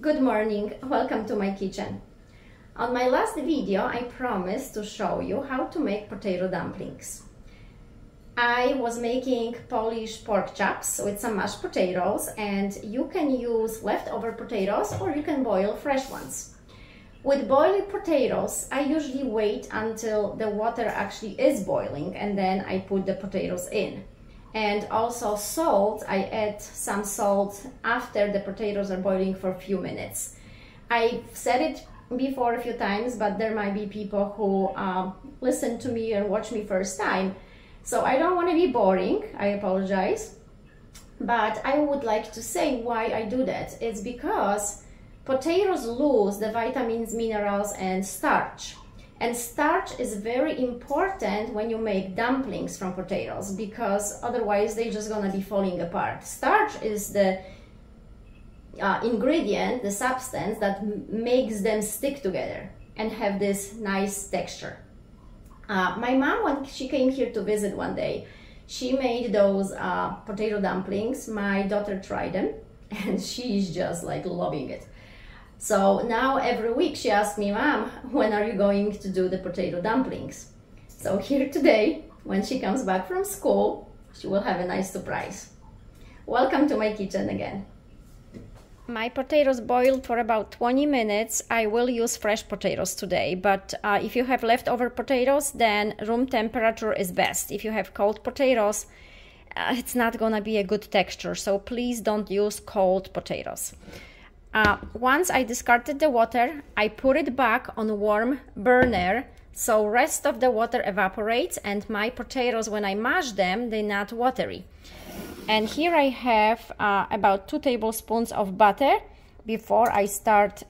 Good morning, welcome to my kitchen. On my last video I promised to show you how to make potato dumplings. I was making Polish pork chops with some mashed potatoes, and you can use leftover potatoes or you can boil fresh ones. With boiled potatoes, I usually wait until the water actually is boiling and then I put the potatoes in. And also salt, I add some salt after the potatoes are boiling for a few minutes. I've said it before a few times, but there might be people who listen to me and watch me first time. So I don't want to be boring, I apologize. But I would like to say why I do that. It's because potatoes lose the vitamins, minerals and starch. And starch is very important when you make dumplings from potatoes, because otherwise they're just gonna be falling apart. Starch is the ingredient, the substance that makes them stick together and have this nice texture. My mom, when she came here to visit one day, she made those potato dumplings. My daughter tried them and she's just like loving it. So now every week she asks me, Mom, when are you going to do the potato dumplings? So here today, when she comes back from school, she will have a nice surprise. Welcome to my kitchen again. My potatoes boiled for about 20 minutes. I will use fresh potatoes today, but if you have leftover potatoes, then room temperature is best. If you have cold potatoes, it's not gonna be a good texture, so please don't use cold potatoes. Once I discarded the water, I put it back on a warm burner, so rest of the water evaporates and my potatoes, when I mash them, they're not watery. And here I have about 2 tablespoons of butter before I start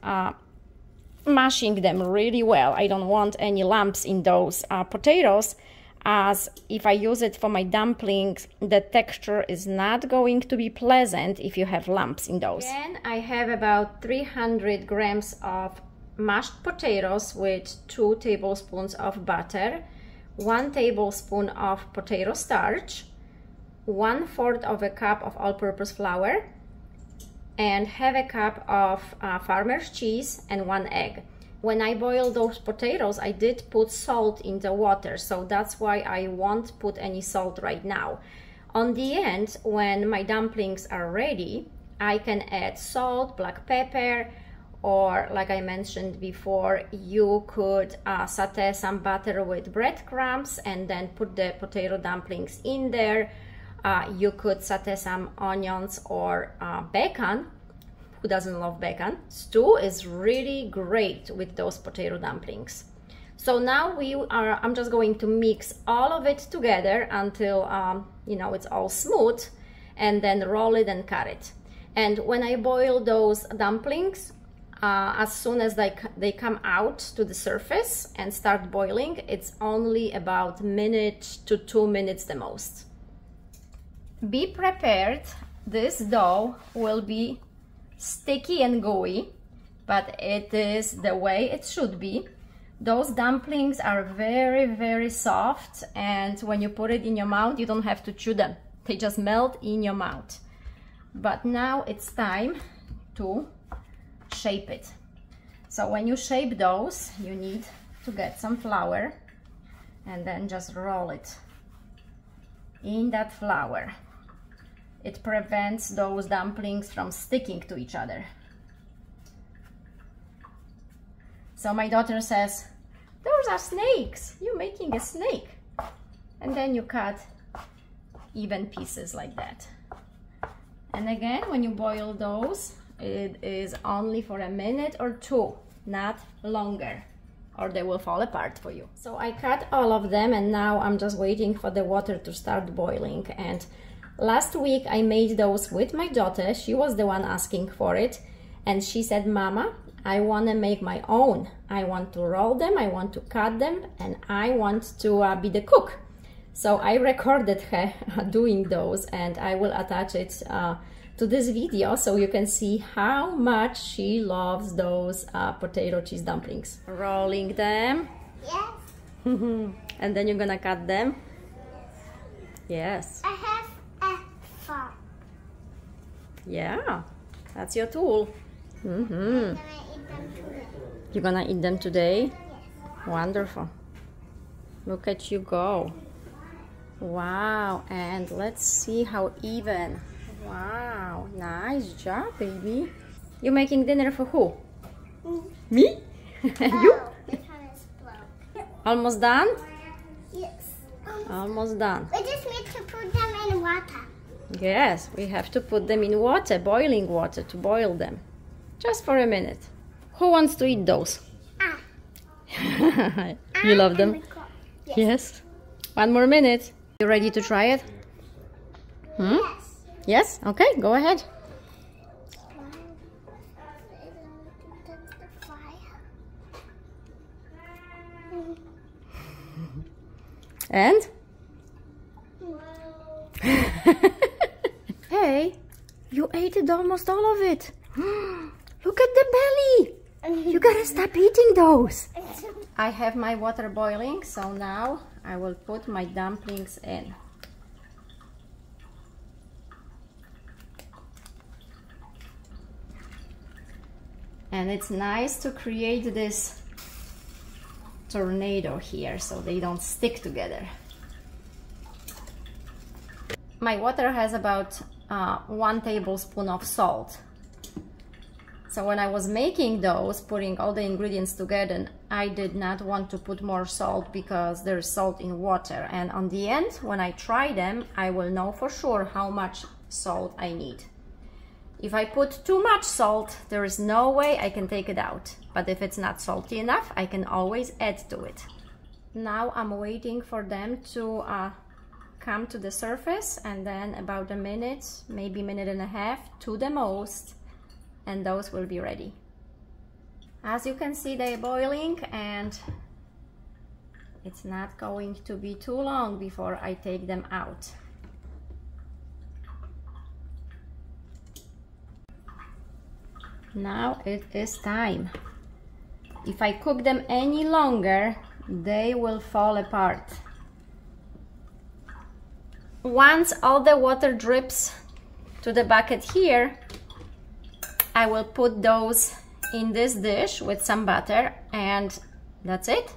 mashing them really well. I don't want any lumps in those potatoes, as if I use it for my dumplings, the texture is not going to be pleasant if you have lumps in those. Then I have about 300 grams of mashed potatoes with 2 tablespoons of butter, 1 tablespoon of potato starch, 1/4 of a cup of all-purpose flour, and half a cup of farmer's cheese and 1 egg. When I boiled those potatoes, I did put salt in the water, so that's why I won't put any salt right now. On the end, when my dumplings are ready, I can add salt, black pepper, or like I mentioned before, you could saute some butter with breadcrumbs and then put the potato dumplings in there. You could saute some onions or bacon. Who doesn't love bacon? Stew is really great with those potato dumplings. So now I'm just going to mix all of it together until you know, it's all smooth, and then roll it and cut it. And when I boil those dumplings, as soon as they come out to the surface and start boiling, it's only about 1 minute to 2 minutes the most. Be prepared, this dough will be sticky and gooey, but it is the way it should be. Those dumplings are very, very soft, and when you put it in your mouth, you don't have to chew them. They just melt in your mouth. But now it's time to shape it. So when you shape those, you need to get some flour and then just roll it in that flour. It prevents those dumplings from sticking to each other. So my daughter says, those are snakes, you're making a snake. And then you cut even pieces like that. And again, when you boil those, it is only for 1 minute or 2, not longer, or they will fall apart for you. So I cut all of them, and now I'm just waiting for the water to start boiling. And last week I made those with my daughter. She was the one asking for it, and she said, Mama, I want to make my own. I want to roll them, I want to cut them, and I want to be the cook. So I recorded her doing those, and I will attach it to this video so you can see how much she loves those potato cheese dumplings. Rolling them. Yes. And then you're gonna cut them. Yes. I have a fork. Yeah, that's your tool. Mm-hmm. You're gonna eat them today? Yes. Wonderful. Look at you go. Wow, and let's see how even. Wow, nice job, baby. You making dinner for who? Me? You? The pan is broke. Almost done? Yes. Almost done. We just need to put them in water. Yes, we have to put them in water, boiling water, to boil them. Just for a minute. Who wants to eat those? You love them? Yes. Yes. One more minute. You ready to try it? Hmm? Yes. Yes? Okay, go ahead. And? Hey, you ate it, almost all of it. Look at the belly. You gotta stop eating those. I have my water boiling, so now I will put my dumplings in. And it's nice to create this tornado here so they don't stick together. My water has about 1 tablespoon of salt. So when I was making those, putting all the ingredients together, I did not want to put more salt because there's salt in water. And on the end, when I try them, I will know for sure how much salt I need. If I put too much salt, there is no way I can take it out. But if it's not salty enough, I can always add to it. Now I'm waiting for them to come to the surface, and then about a minute, maybe minute and a half to the most, and those will be ready. As you can see, they're boiling, and it's not going to be too long before I take them out. Now it is time. If I cook them any longer, they will fall apart. Once all the water drips to the bucket here, I will put those in this dish with some butter, and that's it.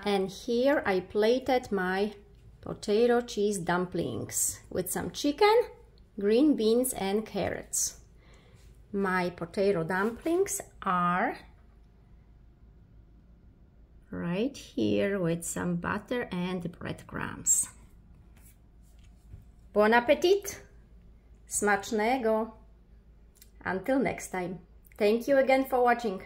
And here I plated my potato cheese dumplings with some chicken, green beans and carrots. My potato dumplings are right here with some butter and breadcrumbs. Bon appetit! Smacznego! Until next time. Thank you again for watching.